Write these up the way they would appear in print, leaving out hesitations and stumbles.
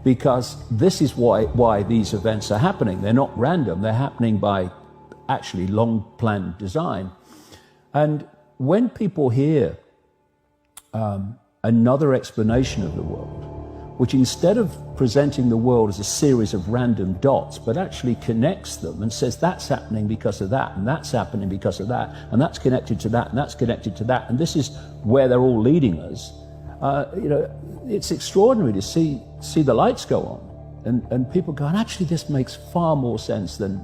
because this is why these events are happening. They're not random, they're happening by actually long planned design. And when people hear another explanation of the world, which instead of presenting the world as a series of random dots, but actually connects them and says that's happening because of that, and that's happening because of that, and that's connected to that, and that's connected to that, and this is where they're all leading us, it's extraordinary to see the lights go on, and people go, and actually this makes far more sense than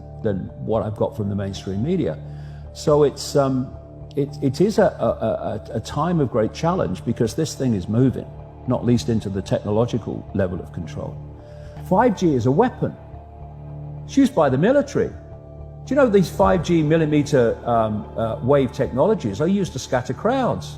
what I've got from the mainstream media. So it is a time of great challenge, because this thing is moving, not least into the technological level of control. 5G is a weapon. It's used by the military. Do you know these 5G millimeter wave technologies are used to scatter crowds?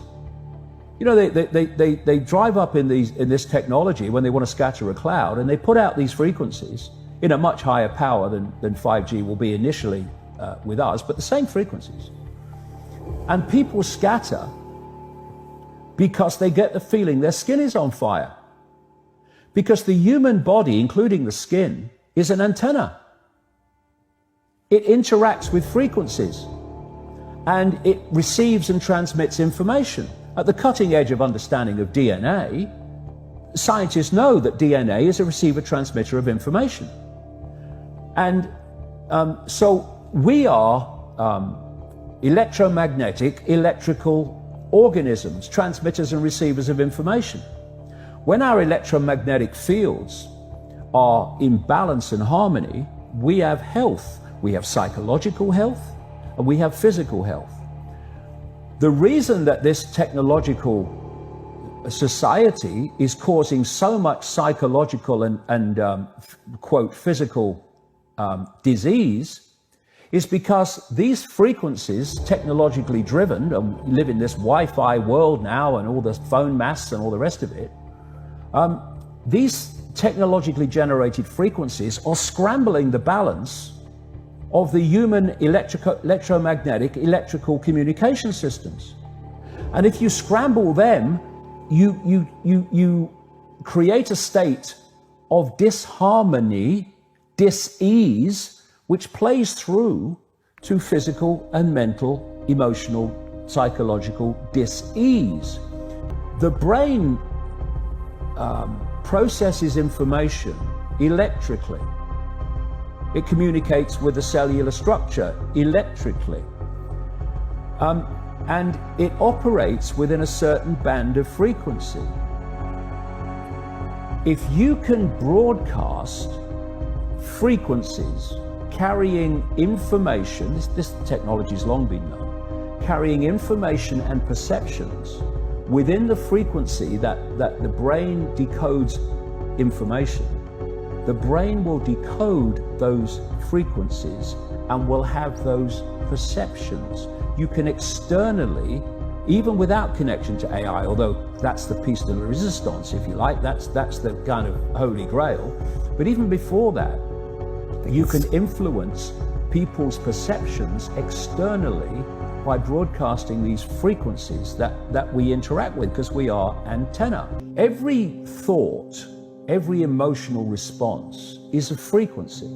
You know, they drive up in this technology when they want to scatter a cloud, and they put out these frequencies in a much higher power than 5G will be initially with us, but the same frequencies. And people scatter because they get the feeling their skin is on fire. Because the human body, including the skin, is an antenna. It interacts with frequencies, and it receives and transmits information. At the cutting edge of understanding of DNA, scientists know that DNA is a receiver-transmitter of information. And so we are electromagnetic, electrical organisms, transmitters and receivers of information. When our electromagnetic fields are in balance and harmony, we have health. We have psychological health, and we have physical health. The reason that this technological society is causing so much psychological and quote, physical disease is because these frequencies, technologically driven, and we live in this Wi-Fi world now, and all the phone masts and all the rest of it, these technologically generated frequencies are scrambling the balance of the human electromagnetic electrical communication systems. And if you scramble them, you create a state of disharmony, dis-ease, which plays through to physical and mental, emotional, psychological dis-ease. The brain processes information electrically. It communicates with the cellular structure electrically. And it operates within a certain band of frequency. If you can broadcast frequencies carrying information, this technology has long been known, carrying information and perceptions within the frequency that the brain decodes information, the brain will decode those frequencies and will have those perceptions. You can externally, even without connection to AI, although that's the piece de la resistance, if you like, that's the kind of holy grail. But even before that, you can influence people's perceptions externally by broadcasting these frequencies that we interact with, because we are antenna. Every thought, every emotional response is a frequency.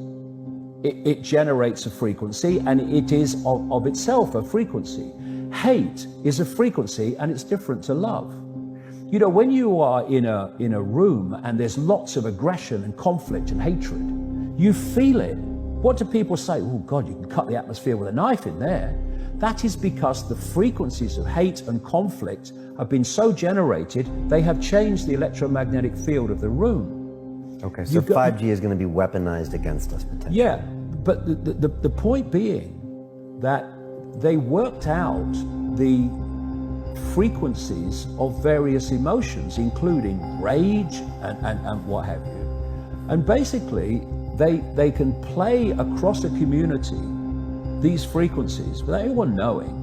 It generates a frequency, and it is of itself a frequency. Hate is a frequency, and it's different to love. You know, when you are in a room and there's lots of aggression and conflict and hatred, you feel it. What do people say? Oh God, you can cut the atmosphere with a knife in there. That is because the frequencies of hate and conflict have been so generated, they have changed the electromagnetic field of the room. Okay, so 5G is going to be weaponized against us potentially. Yeah, but the point being that they worked out the frequencies of various emotions, including rage and what have you. And basically, they can play across a community these frequencies without anyone knowing,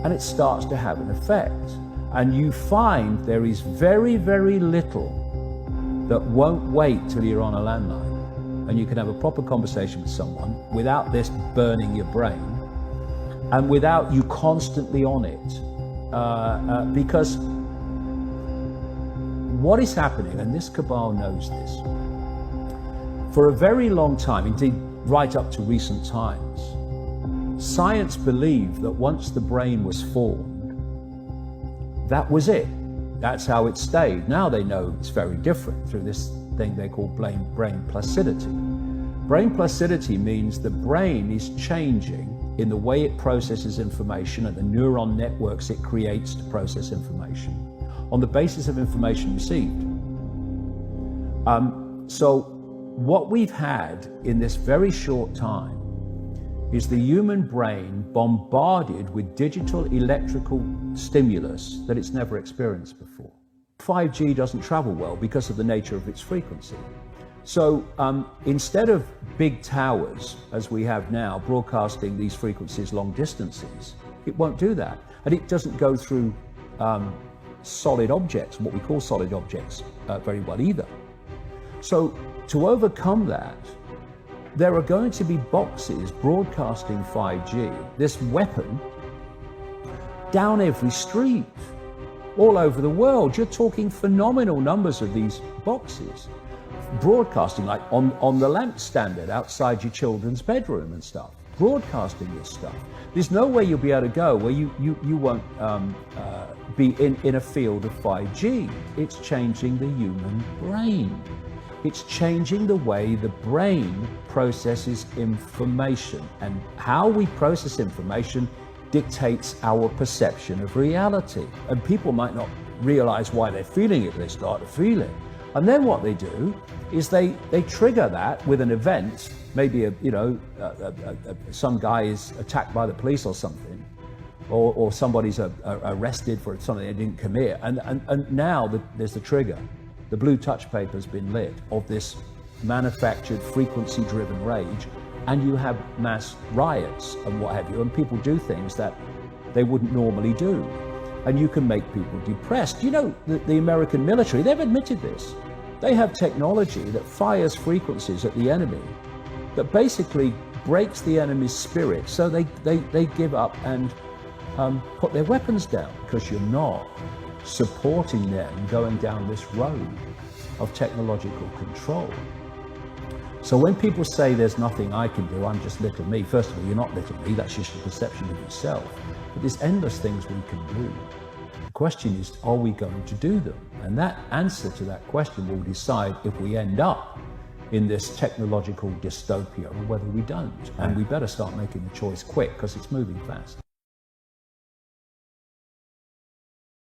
and it starts to have an effect. And you find there is very, very little that won't wait till you're on a landline, and you can have a proper conversation with someone without this burning your brain and without you constantly on it, because what is happening, and this cabal knows this, for a very long time, indeed right up to recent times, science believed that once the brain was formed, that was it. That's how it stayed. Now they know it's very different through this thing they call brain placidity. Brain placidity means the brain is changing in the way it processes information and the neuron networks it creates to process information on the basis of information received. So what we've had in this very short time is the human brain bombarded with digital electrical stimulus that it's never experienced before. 5G doesn't travel well because of the nature of its frequency. So instead of big towers, as we have now, broadcasting these frequencies long distances, it won't do that. And it doesn't go through solid objects, what we call solid objects, very well either. So to overcome that, there are going to be boxes broadcasting 5G, this weapon, down every street, all over the world. You're talking phenomenal numbers of these boxes broadcasting, like on the lamp standard outside your children's bedroom and stuff, broadcasting this stuff. There's no way you'll be able to go where you won't be in a field of 5G. It's changing the human brain. It's changing the way the brain processes information, and how we process information dictates our perception of reality. And people might not realize why they're feeling it, they start to feel it. And then what they do is they trigger that with an event, maybe some guy is attacked by the police or something, or somebody's arrested for something they didn't commit, and now there's the trigger. The blue touch paper's been lit of this manufactured frequency-driven rage, and you have mass riots and what have you, and people do things that they wouldn't normally do. And you can make people depressed. You know, the American military, they've admitted this. They have technology that fires frequencies at the enemy that basically breaks the enemy's spirit, so they give up and put their weapons down, because you're not supporting them going down this road of technological control. So when people say there's nothing I can do, I'm just little me, first of all, you're not little me, that's just your perception of yourself. But there's endless things we can do. The question is, are we going to do them? And that answer to that question will decide if we end up in this technological dystopia or whether we don't. And we better start making the choice quick, because it's moving fast.